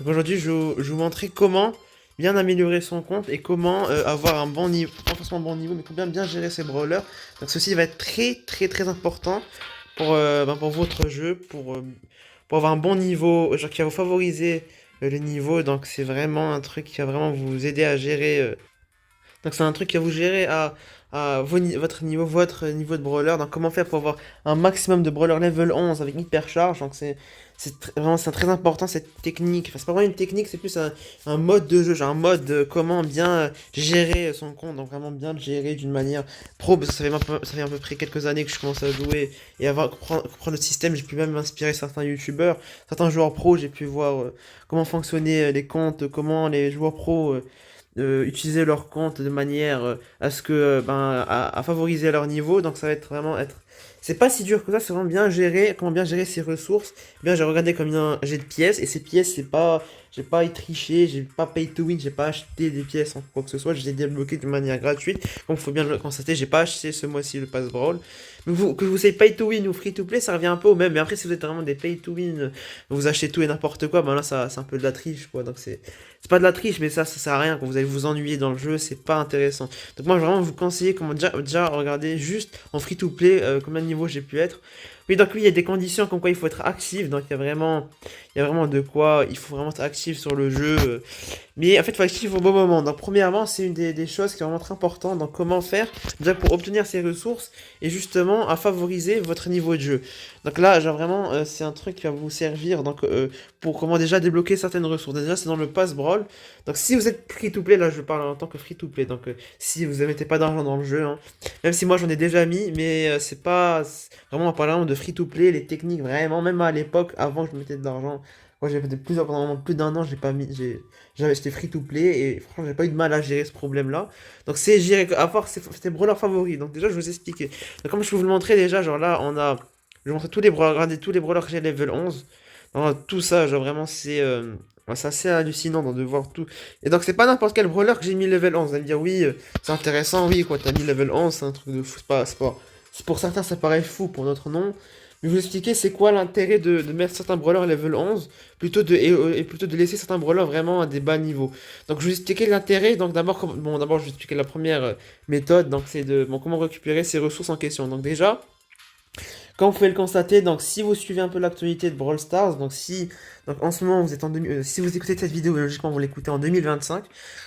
Donc aujourd'hui, je vais vous montrer comment bien améliorer son compte et comment avoir un bon niveau, pas forcément un bon niveau, mais comment bien gérer ses brawlers. Donc ceci va être très important pour votre jeu, pour avoir un bon niveau, genre qui va vous favoriser le niveau. Donc c'est vraiment un truc qui va vraiment vous aider à gérer. Donc c'est un truc qui va vous gérer votre niveau de brawler. Donc comment faire pour avoir un maximum de brawler level 11 avec hypercharge. Donc vraiment c'est très important cette technique. Enfin c'est pas vraiment une technique, c'est plus un mode de jeu, genre un mode de comment bien gérer son compte. Donc vraiment bien le gérer d'une manière pro. Parce que ça fait à peu près quelques années que je commence à jouer et à comprendre le système. J'ai pu même m'inspirer certains youtubeurs, certains joueurs pro. J'ai pu voir comment fonctionnaient les comptes, comment les joueurs pro utiliser leur compte de manière à ce que à favoriser leur niveau. Donc ça va être vraiment être c'est pas si dur que ça, c'est vraiment bien gérer comment bien gérer ses ressources. Bien j'ai regardé combien j'ai de pièces et ces pièces c'est pas j'ai pas y triché, j'ai pas pay to win, j'ai pas acheté des pièces en quoi que ce soit, je les ai débloquées de manière gratuite. Donc faut bien le constater, j'ai pas acheté ce mois-ci le pass brawl. Mais que vous soyez pay to win ou free to play, ça revient un peu au même. Mais après si vous êtes vraiment des pay to win, vous achetez tout et n'importe quoi, ben là ça c'est un peu de la triche quoi. Donc c'est pas de la triche, mais ça sert à rien. Quand vous allez vous ennuyer dans le jeu, c'est pas intéressant. Donc moi, je vais vraiment vous conseiller comment déjà regarder juste en free-to-play combien de niveaux j'ai pu être. Oui, donc oui, il y a des conditions comme quoi il faut être actif. Donc il y a vraiment de quoi. Il faut vraiment être actif sur le jeu. Mais en fait, il faut être actif au bon moment. Donc premièrement, c'est une des choses qui est vraiment très importante. Donc comment faire déjà pour obtenir ces ressources et justement à favoriser votre niveau de jeu. Donc là, genre vraiment, c'est un truc qui va vous servir. Donc pour comment déjà débloquer certaines ressources. Déjà, c'est dans le pass brawl. Donc si vous êtes free to play, là je parle en tant que free to play. Donc si vous ne mettez pas d'argent dans le jeu, hein, même si moi j'en ai déjà mis, mais c'est pas vraiment en parlant de free to play, les techniques vraiment, même à l'époque, avant que je mettais de l'argent. Moi j'avais pendant plus d'un an, j'ai pas mis, j'étais free to play et franchement j'ai pas eu de mal à gérer ce problème-là. Donc c'est gérer, avoir c'était brawlers favoris. Donc déjà je vais vous expliquer. Donc comme je peux vous le montrer déjà, genre là on a, je vais montrer tous les brawlers, regardez tous les brawlers que j'ai level 11. Donc, tout ça, genre vraiment c'est assez hallucinant de voir tout. Et donc c'est pas n'importe quel brawler que j'ai mis level 11. Vous allez me dire oui, c'est intéressant, oui quoi, t'as mis level 11, c'est un truc de fou, pour certains ça paraît fou, pour d'autres non. Mais je vais vous expliquer c'est quoi l'intérêt de mettre certains brawlers level 11 et plutôt de laisser certains brawlers vraiment à des bas niveaux. Donc je vais vous expliquer l'intérêt. Donc d'abord je vais expliquer la première méthode. Donc c'est de comment récupérer ses ressources en question. Donc déjà, comme vous pouvez le constater, donc si vous suivez un peu l'actualité de Brawl Stars, donc en ce moment vous êtes si vous écoutez cette vidéo, logiquement vous l'écoutez en 2025,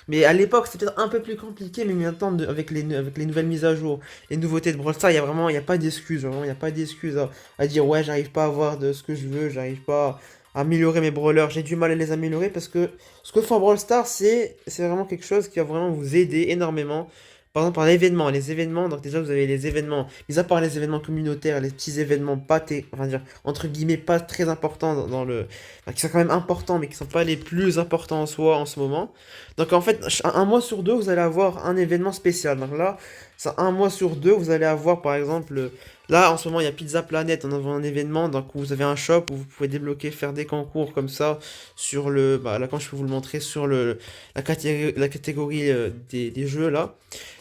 mais à l'époque c'était peut-être un peu plus compliqué, mais maintenant avec les nouvelles mises à jour, les nouveautés de Brawl Stars, il y a pas d'excuse, vraiment, il n'y a pas d'excuse à dire ouais j'arrive pas à avoir de ce que je veux, j'arrive pas à améliorer mes brawlers, j'ai du mal à les améliorer parce que ce que fait Brawl Stars c'est vraiment quelque chose qui va vraiment vous aider énormément. Par exemple, un événement, les événements, donc déjà vous avez les événements, mis à part les événements communautaires, les petits événements enfin dire, entre guillemets, pas très importants enfin, qui sont quand même importants, mais qui sont pas les plus importants en soi en ce moment. Donc en fait, un mois sur deux, vous allez avoir un événement spécial. Donc là, ça, un mois sur deux, vous allez avoir par exemple, là en ce moment il y a Pizza Planet, on a un événement, donc où vous avez un shop où vous pouvez débloquer, faire des concours comme ça sur là quand je peux vous le montrer sur la catégorie des jeux là.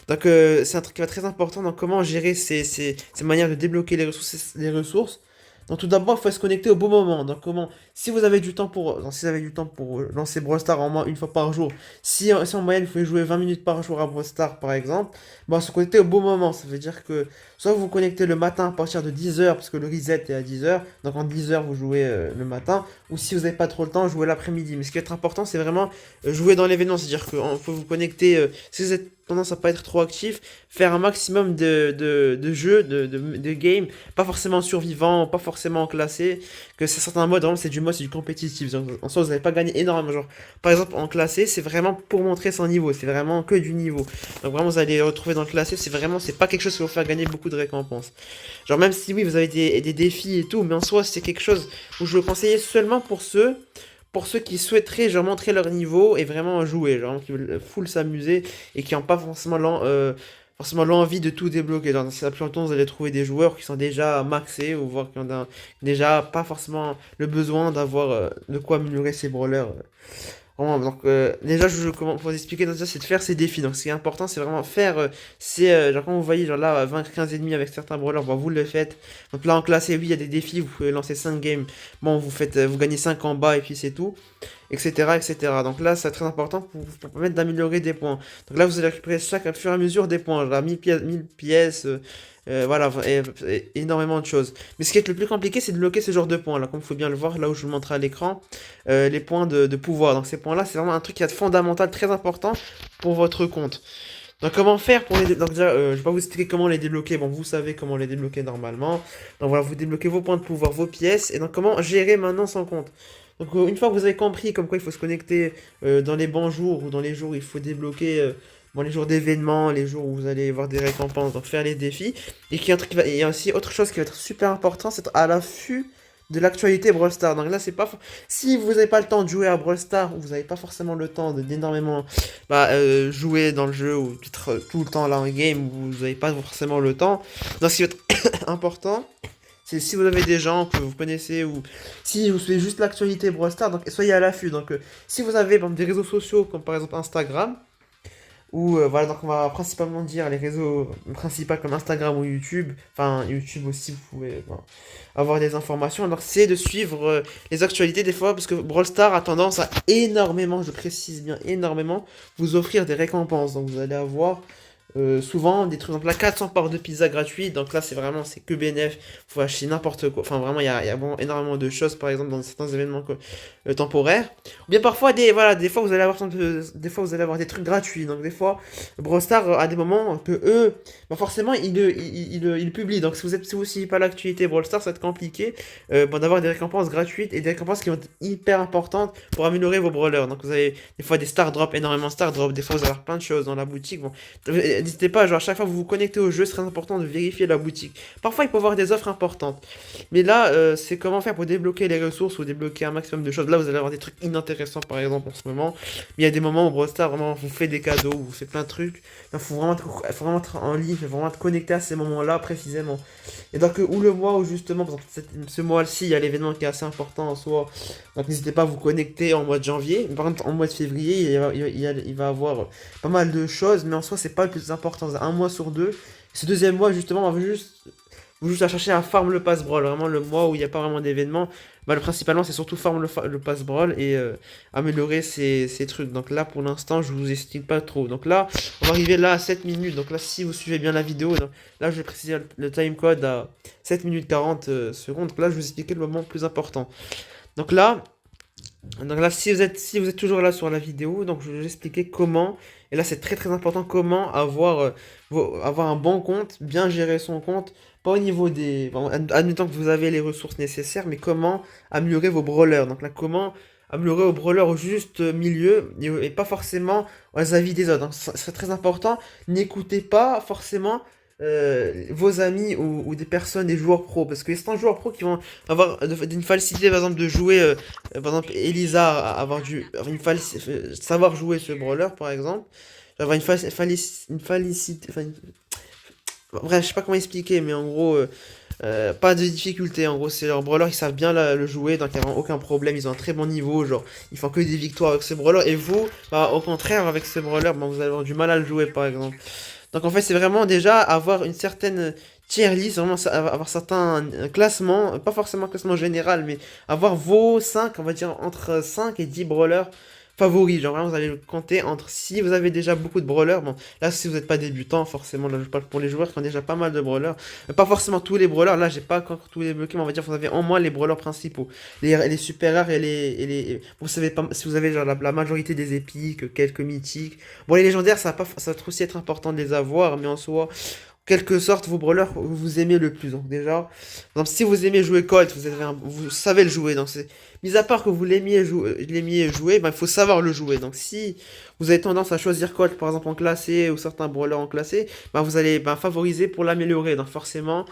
Donc c'est un truc qui va être très important dans comment gérer ces manières de débloquer les ressources. Donc tout d'abord, il faut se connecter au bon moment. Donc comment, si vous avez du temps si vous avez du temps pour lancer Brawl Stars en moins une fois par jour, si en moyenne vous pouvez jouer 20 minutes par jour à Brawl Stars par exemple, bon, se connecter au bon moment. Ça veut dire que soit vous vous connectez le matin à partir de 10 heures parce que le reset est à 10 heures, donc en 10 heures vous jouez le matin, ou si vous n'avez pas trop le temps, jouez l'après-midi. Mais ce qui va être important, c'est vraiment jouer dans l'événement. C'est-à-dire qu'on peut vous connecter, si vous êtes tendance à pas être trop actif, faire un maximum de jeux, de games, pas forcément survivant, pas forcément classé, que c'est certains modes, vraiment, c'est du compétitif. En soi, vous n'allez pas gagner énormément. Genre, par exemple, en classé, c'est vraiment pour montrer son niveau, c'est vraiment que du niveau. Donc vraiment, vous allez retrouver dans le classé, c'est pas quelque chose qui va vous faire gagner beaucoup de récompenses. Genre, même si oui, vous avez des défis et tout, mais en soi, c'est quelque chose où je le conseille seulement pour ceux qui souhaiteraient genre montrer leur niveau et vraiment jouer, genre qui veulent full s'amuser et qui n'ont pas forcément l'envie de tout débloquer. Dans la plus longtemps, vous allez trouver des joueurs qui sont déjà maxés ou voire qui ont déjà pas forcément le besoin d'avoir de quoi améliorer ses brawlers Vraiment, donc déjà, comment pour vous expliquer, donc, déjà, c'est de faire ces défis. Donc, ce qui est important, c'est vraiment faire, genre, quand vous voyez, genre là, 20, 15 ennemis avec certains brawlers, bon, vous le faites. Donc là, en classé, oui, il y a des défis, vous pouvez lancer 5 games. Bon, vous faites, vous gagnez 5 en bas, et puis c'est tout, etc., etc. Donc là, c'est très important pour permettre d'améliorer des points. Donc là, vous allez récupérer chaque, au fur et à mesure des points, genre 1000 pièces, voilà, énormément de choses. Mais ce qui est le plus compliqué, c'est de bloquer ce genre de points, là, comme il faut bien le voir, là où je vous le montre à l'écran, les points de pouvoir. Donc ces points-là, c'est vraiment un truc qui est fondamental, très important pour votre compte. Donc comment faire pour les... Donc déjà, je vais pas vous expliquer comment les débloquer, bon vous savez comment les débloquer normalement. Donc voilà, vous débloquez vos points de pouvoir, vos pièces, et donc comment gérer maintenant son compte. Donc une fois que vous avez compris comme quoi il faut se connecter dans les bons jours ou dans les jours où il faut débloquer, bon, les jours d'événements, les jours où vous allez avoir des récompenses, donc faire les défis. Et qu'il y a un truc il y a aussi autre chose qui va être super important, c'est être à l'affût de l'actualité Brawl Stars. Donc là, c'est pas... Si vous n'avez pas le temps de jouer à Brawl Stars, ou vous n'avez pas forcément le temps d'énormément jouer dans le jeu, ou être tout le temps là en game, où vous n'avez pas forcément le temps, donc ce qui va être important, c'est si vous avez des gens que vous connaissez, ou si vous suivez juste l'actualité Brawl Stars, donc soyez à l'affût. Donc si vous avez par exemple, des réseaux sociaux, comme par exemple Instagram, ou voilà, donc on va principalement dire les réseaux principaux comme Instagram ou YouTube. Enfin, YouTube aussi, vous pouvez avoir des informations. Alors, c'est de suivre les actualités des fois, parce que Brawl Stars a tendance à énormément, je précise bien énormément, vous offrir des récompenses. Donc, vous allez avoir souvent des trucs, donc là 400 parts de pizza gratuites, donc là c'est vraiment c'est que bénéf, faut acheter n'importe quoi, enfin vraiment il y a vraiment énormément de choses par exemple dans certains événements temporaires, ou bien parfois voilà, des fois vous allez avoir des fois vous allez avoir des trucs gratuits, donc des fois Brawl Stars à des moments que eux, bah forcément ils publient, donc si vous suivez pas l'actualité Brawl Stars ça va être compliqué d'avoir des récompenses gratuites et des récompenses qui vont être hyper importantes pour améliorer vos brawlers, donc vous avez des fois des star drop, énormément de star drop, des fois vous allez avoir plein de choses dans la boutique, bon, n'hésitez pas, genre, à chaque fois que vous vous connectez au jeu, c'est très important de vérifier la boutique. Parfois, il peut y avoir des offres importantes. Mais là, c'est comment faire pour débloquer les ressources ou débloquer un maximum de choses. Là, vous allez avoir des trucs inintéressants, par exemple, en ce moment. Mais il y a des moments où Brawl Stars, vraiment, vous fait des cadeaux, vous fait plein de trucs. Il faut vraiment être en ligne, il faut vraiment être connecté à ces moments-là, précisément. Et donc, ou le mois où, justement, par exemple, ce mois-ci, il y a l'événement qui est assez important en soi. Donc, n'hésitez pas à vous connecter en mois de janvier. Par contre, en mois de février, il va avoir pas mal de choses, mais en soi, c'est pas le plus important. Un mois sur deux. Ce deuxième mois, justement, on va juste à chercher à farm le pass brawl. Vraiment, le mois où il n'y a pas vraiment d'événements. Bah, principalement, c'est surtout farm le pass brawl et améliorer ces trucs. Donc là, pour l'instant, je vous explique pas trop. Donc là, on va arriver là à 7 minutes. Donc là, si vous suivez bien la vidéo, donc, là, je vais préciser le time code à 7 minutes 40 secondes. Donc là, je vais vous expliquer le moment le plus important. Donc là, si vous êtes toujours là sur la vidéo, donc je vais vous expliquer comment, et là c'est très très important, comment avoir, avoir un bon compte, bien gérer son compte, pas au niveau des... Bon, admettons que vous avez les ressources nécessaires, mais comment améliorer vos brawlers. Donc là, comment améliorer vos brawlers au juste milieu, et pas forcément aux avis des autres. Donc c'est très important, n'écoutez pas forcément vos amis ou des personnes, des joueurs pro, parce que y a certains joueurs pro qui vont avoir une facilité par exemple de jouer par exemple Elisa avoir savoir jouer ce brawler par exemple, avoir une félicité bref je sais pas comment expliquer, mais en gros pas de difficulté, en gros c'est leur brawler, ils savent bien le jouer, donc il n'y a aucun problème, ils ont un très bon niveau, genre ils font que des victoires avec ce brawler, et vous bah, au contraire avec ce brawler bah, vous allez avoir du mal à le jouer par exemple. Donc en fait, c'est vraiment déjà avoir une certaine tier list, vraiment avoir certains classements, pas forcément un classement général, mais avoir vos 5 on va dire entre 5 et 10 brawlers favoris. Genre vraiment, vous allez le compter entre, si vous avez déjà beaucoup de brawlers, bon, là si vous n'êtes pas débutant, forcément, là je parle pour les joueurs qui ont déjà pas mal de brawlers, pas forcément tous les brawlers, là j'ai pas encore tous les bloqués, mais on va dire que vous avez au moins les brawlers principaux, les super rares vous savez pas, si vous avez genre la majorité des épiques, quelques mythiques, bon les légendaires ça va aussi être important de les avoir, mais en soi, quelque sorte vos brawlers vous aimez le plus. Donc déjà, par exemple, si vous aimez jouer Colt, vous savez le jouer. Donc c'est mis à part que vous l'aimiez jouer, ben, il faut savoir le jouer. Donc si vous avez tendance à choisir Colt par exemple en classé ou certains brawlers en classé, ben, vous allez favoriser pour l'améliorer. Donc forcément,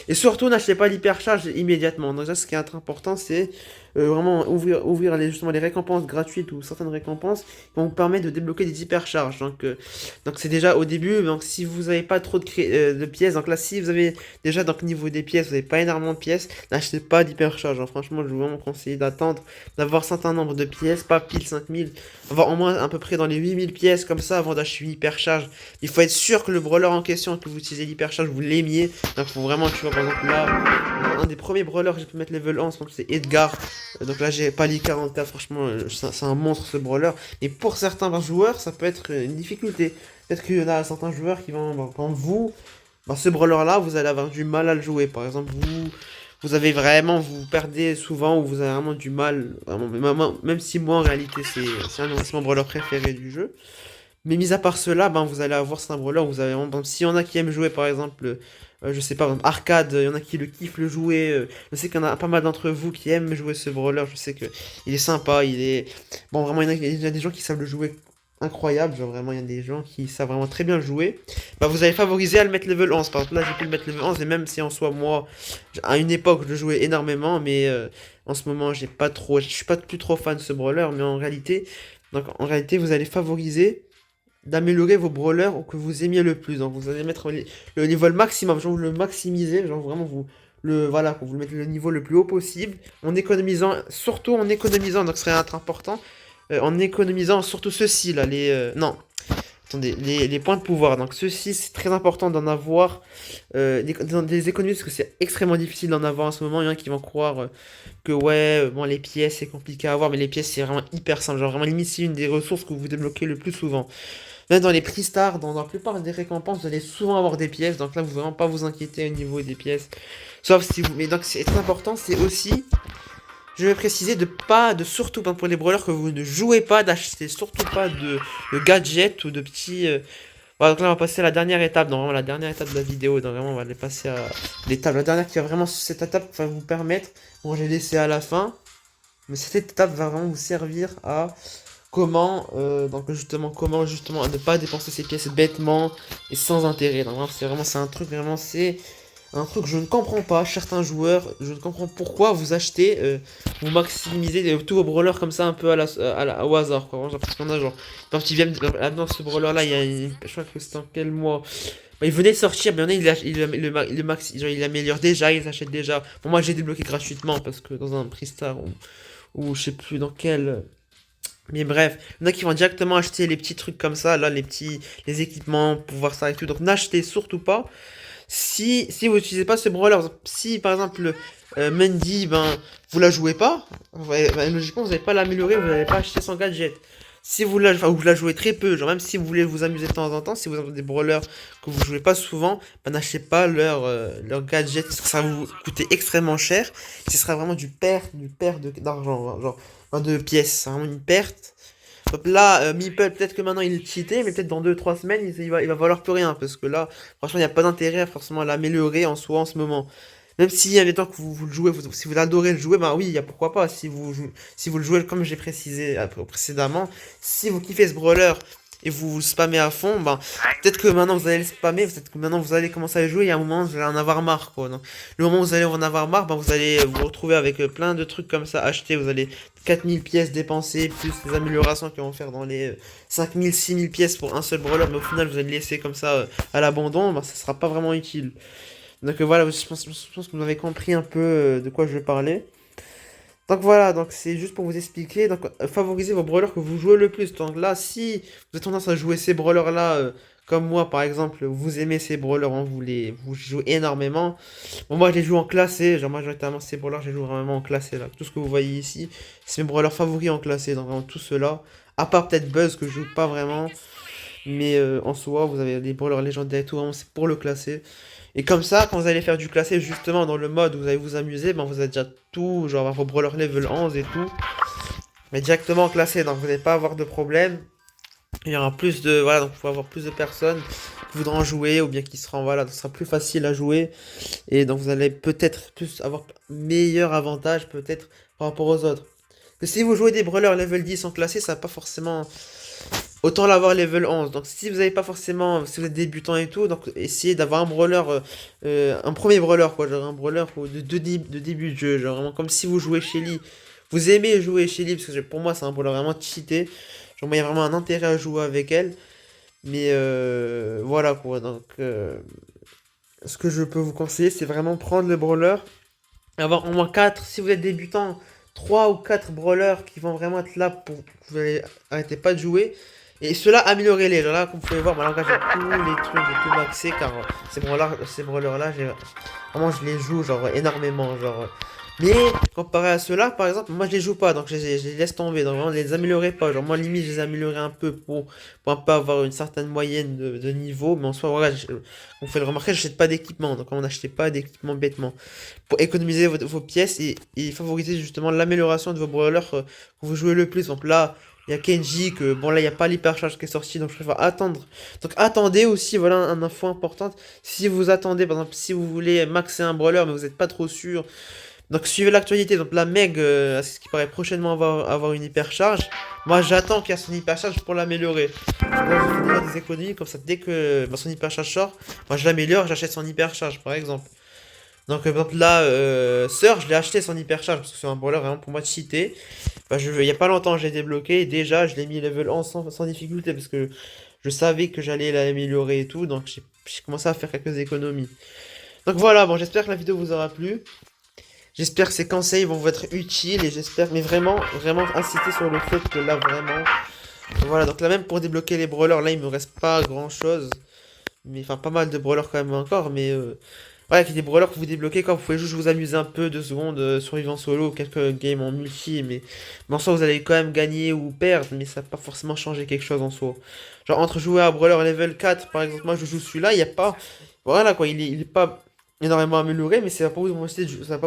et surtout n'achetez pas l'hypercharge immédiatement. Donc déjà, ce qui est important, c'est vraiment ouvrir justement les récompenses gratuites ou certaines récompenses qui vont vous permettre de débloquer des hypercharges. Donc c'est déjà au début, donc si vous n'avez pas trop de pièces, donc là si vous avez déjà donc niveau des pièces, vous n'avez pas énormément de pièces, n'achetez pas d'hypercharge, hein. Franchement je vous vraiment conseille d'attendre vendre, d'avoir un certain nombre de pièces, pas pile 5000, avoir au moins à peu près dans les 8000 pièces comme ça avant d'acheter une hypercharge. Il faut être sûr que le brawler en question, que vous utilisez l'hypercharge, vous l'aimiez. Donc il faut vraiment, tu vois, par exemple là, un des premiers brawlers que j'ai pu mettre level 11, donc c'est Edgar. Donc là j'ai Pali 44, franchement, c'est un monstre ce brawler. Et pour certains joueurs, ça peut être une difficulté. Peut-être qu'il y en a certains joueurs qui vont, bah, comme vous, bah, ce brawler-là, vous allez avoir du mal à le jouer. Par exemple, vous avez vraiment, vous perdez souvent ou vous avez vraiment du mal. Vraiment, même si moi, en réalité, c'est mon brawler préféré du jeu. Mais mis à part cela, ben, vous allez avoir certains brawlers où vous avez vraiment, s'il y en a qui aiment jouer, par exemple, je sais pas, par exemple, Arcade, il y en a qui le kiffent le jouer. Je sais qu'il y en a pas mal d'entre vous qui aiment jouer ce brawler. Je sais que il est sympa, il est. Bon, vraiment, il y a des gens qui savent le jouer incroyable. Genre, vraiment, il y a des gens qui savent vraiment très bien le jouer. Bah, vous allez favoriser à le mettre level 11. Par exemple, là, j'ai pu le mettre level 11. Et même si en soi, moi, à une époque, je le jouais énormément. Mais en ce moment, j'ai pas trop. Je suis pas plus trop fan de ce brawler. Mais en réalité, donc, en réalité, vous allez favoriser d'améliorer vos brawlers que vous aimiez le plus. Donc vous allez mettre le niveau maximum, genre vous le maximiser, genre vraiment vous le voilà, vous le mettez le niveau le plus haut possible, en économisant, surtout en économisant, donc ce serait important, en économisant surtout ceci là, non. Attendez, les points de pouvoir. Donc ceci, c'est très important d'en avoir des économies parce que c'est extrêmement difficile d'en avoir en ce moment. Il y en a qui vont croire que ouais, bon les pièces c'est compliqué à avoir, mais les pièces c'est vraiment hyper simple. Genre vraiment limite c'est une des ressources que vous débloquez le plus souvent. Même dans les prix stars, dans la plupart des récompenses, vous allez souvent avoir des pièces. Donc là, vous ne vraiment pas vous inquiéter au niveau des pièces. Sauf si vous. Mais donc, c'est très important, c'est aussi. Je vais préciser de surtout pour les brawlers que vous ne jouez pas, d'acheter surtout pas de gadgets ou de petits. Voilà, donc là, on va passer à la dernière étape. Non, vraiment, la dernière étape de la vidéo. Donc vraiment, on va aller passer à l'étape. La dernière qui va vraiment. Cette étape va vous permettre. Bon, j'ai laissé à la fin. Mais cette étape va vraiment vous servir à comment justement ne pas dépenser ses pièces bêtement et sans intérêt. Donc, c'est un truc vraiment c'est un truc que je ne comprends pas. Certains joueurs, je ne comprends pourquoi vous achetez, vous maximisez tous vos brawlers comme ça un peu au hasard quoi. Genre, parce qu'on a genre quand ils viennent là dans ce brawler là, je crois que c'était en quel mois. Bah, il venait de sortir, mais il améliore déjà, il s'achète déjà. Bon, moi j'ai débloqué gratuitement parce que dans un prix star ou je sais plus dans quel. Mais bref, il y en a qui vont directement acheter les petits trucs comme ça, là, les équipements pour voir ça et tout. Donc n'achetez surtout pas. Si vous n'utilisez pas ce brawler, si par exemple Mandy, ben, vous la jouez pas, ouais, ben, logiquement vous n'allez pas l'améliorer, vous n'allez pas acheter son gadget. Si vous la, enfin, vous la jouez très peu, genre même si vous voulez vous amuser de temps en temps, si vous avez des brawlers que vous jouez pas souvent, ben, n'achetez pas leur gadget, parce que ça va vous coûter extrêmement cher. Ce sera vraiment du perte d'argent, genre, enfin, de pièces, c'est vraiment une perte. Donc là, Meeple, peut-être que maintenant il est cheaté, mais peut-être dans 2 3 semaines, il va valoir plus rien. Parce que là, franchement, il n'y a pas d'intérêt à forcément l'améliorer en soi en ce moment. Même si, il y a des temps que vous le jouez, si vous adorez le jouer, bah oui, il y a pourquoi pas. Si vous le jouez comme j'ai précisé précédemment, si vous kiffez ce brawler et vous le spammez à fond, bah peut-être que maintenant vous allez le spammer, peut-être que maintenant vous allez commencer à le jouer et à un moment vous allez en avoir marre quoi. Donc, le moment où vous allez en avoir marre, bah, vous allez vous retrouver avec plein de trucs comme ça achetés, vous allez 4000 pièces dépensées, plus les améliorations qu'ils vont faire dans les 5000, 6000 pièces pour un seul brawler, mais au final vous allez le laisser comme ça à l'abandon, bah, ça sera pas vraiment utile. Donc voilà, je pense que vous avez compris un peu de quoi je parlais. Donc voilà, donc c'est juste pour vous expliquer. Donc favorisez vos brawlers que vous jouez le plus. Donc là, si vous avez tendance à jouer ces brawlers là, comme moi par exemple, vous aimez ces brawlers, hein, vous jouez énormément. Bon, moi je les joue en classé, genre majoritairement ces brawlers, je les joue vraiment en classé là. Tout ce que vous voyez ici, c'est mes brawlers favoris en classé, donc vraiment tout cela. À part peut-être Buzz que je joue pas vraiment. Mais en soi, vous avez des brawlers légendaires et tout, vraiment c'est pour le classer. Et comme ça, quand vous allez faire du classé, justement, dans le mode où vous allez vous amuser, ben vous avez déjà tout, genre vos brawlers level 11 et tout, mais directement classé, donc vous n'allez pas avoir de problème. Il y aura plus de, voilà, donc vous pouvez avoir plus de personnes qui voudront jouer, ou bien qui seront, voilà, donc ce sera plus facile à jouer, et donc vous allez peut-être plus avoir meilleur avantage, peut-être, par rapport aux autres. Que si vous jouez des brawlers level 10 en classé, ça va pas forcément autant l'avoir level 11. Donc si vous n'avez pas forcément, si vous êtes débutant et tout, donc essayez d'avoir un brawler, un premier brawler quoi, genre un brawler de début de jeu, genre vraiment comme si vous jouez Shelly. Vous aimez jouer Shelly, parce que pour moi c'est un brawler vraiment cheaté. Genre moi il y a vraiment un intérêt à jouer avec elle. Mais voilà quoi, donc ce que je peux vous conseiller c'est vraiment prendre le brawler, avoir au moins 4 si vous êtes débutant, 3 ou 4 brawlers qui vont vraiment être là pour que vous allez arrêter pas de jouer. Et ceux-là, améliorez-les. Genre là, comme vous pouvez voir, là, j'ai tous les trucs, j'ai tout maxé car ces brawlers-là, vraiment, je les joue genre énormément. Mais comparé à ceux-là, par exemple, moi je les joue pas, donc je les laisse tomber. Donc vraiment, je les améliorerai pas. Genre moi, limite, je les améliorerai un peu pour un peu avoir une certaine moyenne de niveau. Mais en soi, voilà, on fait le remarquer, j'achète pas d'équipement. Donc on n'achetait pas d'équipement bêtement. Pour économiser vos pièces et favoriser justement l'amélioration de vos brawlers que vous jouez le plus. Donc là, il y a Kenji, que bon là, il n'y a pas l'hypercharge qui est sorti, donc je préfère attendre. Donc attendez aussi, voilà un info importante. Si vous attendez, par exemple, si vous voulez maxer un brawler, mais vous n'êtes pas trop sûr. Donc suivez l'actualité, donc la Meg, à ce qui paraît prochainement avoir une hypercharge. Moi j'attends qu'il y ait son hypercharge pour l'améliorer. Là je fais déjà des économies, comme ça dès que son hypercharge sort, moi je l'améliore, j'achète son hypercharge par exemple. Donc par exemple là, Sœur, je l'ai acheté son hypercharge parce que c'est un brawler vraiment pour moi cheaté. Il y a pas longtemps j'ai débloqué, et déjà je l'ai mis level 11 sans difficulté parce que je savais que j'allais l'améliorer et tout, donc j'ai commencé à faire quelques économies. Donc voilà, bon j'espère que la vidéo vous aura plu. J'espère que ces conseils vont vous être utiles et j'espère, mais vraiment, vraiment insister sur le fait que là, vraiment. Voilà, donc là, même pour débloquer les brawlers, là, il me reste pas grand chose. Mais enfin, pas mal de brawlers quand même encore. Mais voilà, il y a des brawlers que vous débloquez quand vous pouvez juste vous amuser un peu 2 secondes, survivant solo, quelques games en multi. Mais en soi, vous allez quand même gagner ou perdre, mais ça va pas forcément changer quelque chose en soi. Genre, entre jouer à brawler level 4, par exemple, moi je joue celui-là, il n'y a pas. Voilà quoi, il est pas énormément amélioré, mais ça va pas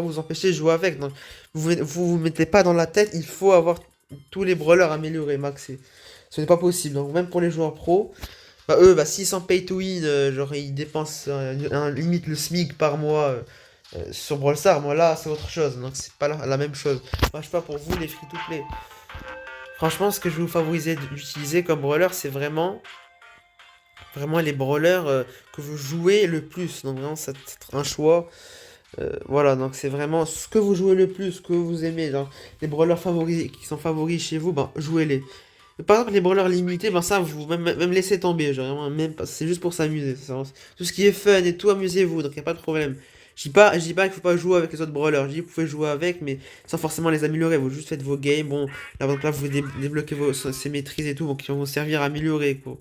vous empêcher de jouer avec. Donc, vous mettez pas dans la tête, il faut avoir tous les brawlers améliorés, maxés. Ce n'est pas possible. Donc, même pour les joueurs pro, bah, eux, bah, s'ils sont pay to win, genre ils dépensent limite le SMIC par mois sur Brawl Stars, moi là, c'est autre chose. Donc, c'est pas la même chose. Moi, je sais pas pour vous, les free-to-play. Franchement, ce que je vais vous favoriser d'utiliser comme brawler, c'est vraiment les brawlers que vous jouez le plus. Donc, vraiment, c'est un choix. Voilà, donc c'est vraiment ce que vous jouez le plus, ce que vous aimez. Genre, les brawlers favoris qui sont favoris chez vous, ben jouez-les. Par exemple, les brawlers limités, ben ça, vous même laissez tomber. Genre, vraiment, même pas, c'est juste pour s'amuser. Tout ce qui est fun et tout, amusez-vous, donc il a pas de problème. Je dis pas qu'il faut pas jouer avec les autres brawlers. Je dis que vous pouvez jouer avec, mais sans forcément les améliorer. Vous juste faites vos games. Bon, là, donc là vous débloquez ces maîtrises et tout, donc qui vont vous servir à améliorer, quoi.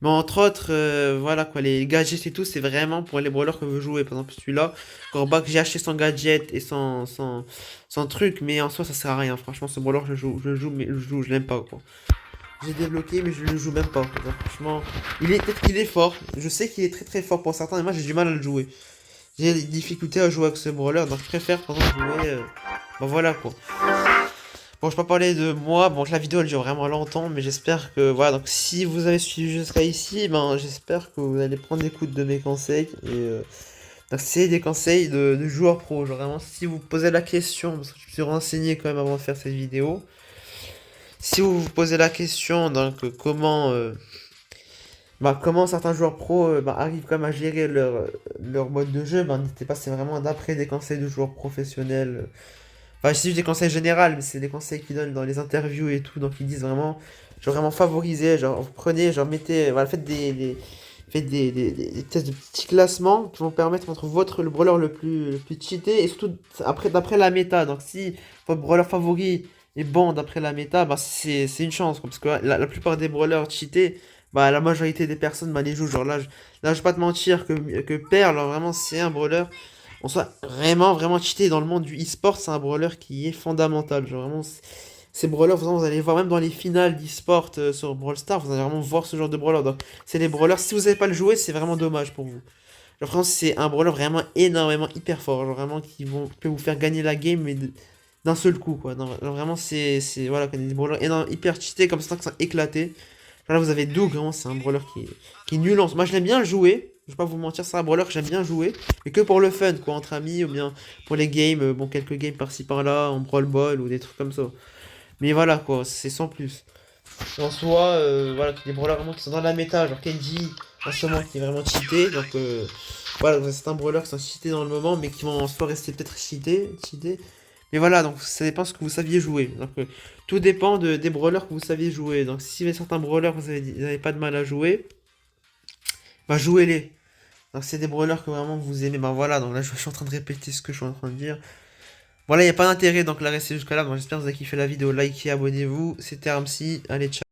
Mais entre autres, voilà quoi, les gadgets et tout, c'est vraiment pour les brawlers que vous jouez. Par exemple, celui-là, Corbac, j'ai acheté son gadget et son truc, mais en soi, ça sert à rien. Franchement, ce brawler, mais je l'aime pas, quoi. J'ai débloqué, mais je le joue même pas. Franchement, peut-être qu'il est fort. Je sais qu'il est très très fort pour certains, mais moi, j'ai du mal à le jouer. J'ai des difficultés à jouer avec ce brawler, donc je préfère, par exemple, jouer. Bon, voilà, quoi. Bon, je peux pas parler de moi. Bon, la vidéo elle dure vraiment longtemps, mais j'espère que voilà. Donc, si vous avez suivi jusqu'à ici, ben j'espère que vous allez prendre écoute de mes conseils et donc c'est des conseils de joueurs pro. Genre vraiment, si vous posez la question, parce que je me suis renseigné quand même avant de faire cette vidéo. Si vous vous posez la question, donc comment certains joueurs pro arrivent quand même à gérer leur mode de jeu, ben n'hésitez pas, c'est vraiment d'après des conseils de joueurs professionnels. Enfin, c'est juste des conseils généraux, mais c'est des conseils qu'ils donnent dans les interviews et tout. Donc, ils disent vraiment, genre vraiment favoriser, genre vous prenez, genre mettez, voilà, faites des tests de petits classements qui vont permettre entre le brawler le plus cheaté et surtout d'après la méta. Donc, si votre brawler favori est bon d'après la méta, bah, c'est une chance, quoi, parce que la plupart des brawlers cheatés, bah, la majorité des personnes bah, les jouent. Genre là, je vais pas te mentir que Pearl, alors, vraiment, c'est un brawler on soit vraiment, vraiment cheaté dans le monde du e-sport, c'est un brawler qui est fondamental. Genre vraiment, ces brawlers, vous allez voir même dans les finales d'e-sport sur Brawl Stars, vous allez vraiment voir ce genre de brawler. Donc, c'est les brawlers, si vous n'avez pas le jouer, c'est vraiment dommage pour vous. Genre vraiment, c'est un brawler vraiment énormément hyper fort. Genre vraiment, peut vous faire gagner la game, mais d'un seul coup, quoi. Non, genre, vraiment, voilà, des brawlers hyper cheatés comme ça, qui sont éclatés. Genre là, vous avez Doug, vraiment, c'est un brawler qui est nul. Moi, je l'aime bien le jouer. Je vais pas vous mentir, c'est un brawler que j'aime bien jouer, mais que pour le fun, quoi, entre amis, ou bien pour les games, bon, quelques games par-ci par-là, en brawl ball, ou des trucs comme ça. Mais voilà, quoi, c'est sans plus. En soi, voilà, des brawlers vraiment qui sont dans la méta, genre Kenji, en ce moment, qui est vraiment cheaté, donc voilà, c'est un brawler qui sont cheatés dans le moment, mais qui vont en soi rester peut-être cheatés. Mais voilà, donc ça dépend ce que vous saviez jouer. Donc tout dépend des brawlers que vous saviez jouer. Donc si vous avez certains brawlers, vous n'avez pas de mal à jouer, bah jouez-les. Donc c'est des brawlers que vraiment vous aimez. Ben voilà, donc là je suis en train de répéter ce que je suis en train de dire. Voilà, il n'y a pas d'intérêt donc la rester jusqu'à là. Donc j'espère que vous avez kiffé la vidéo, likez, abonnez-vous. C'était Armsy, allez ciao.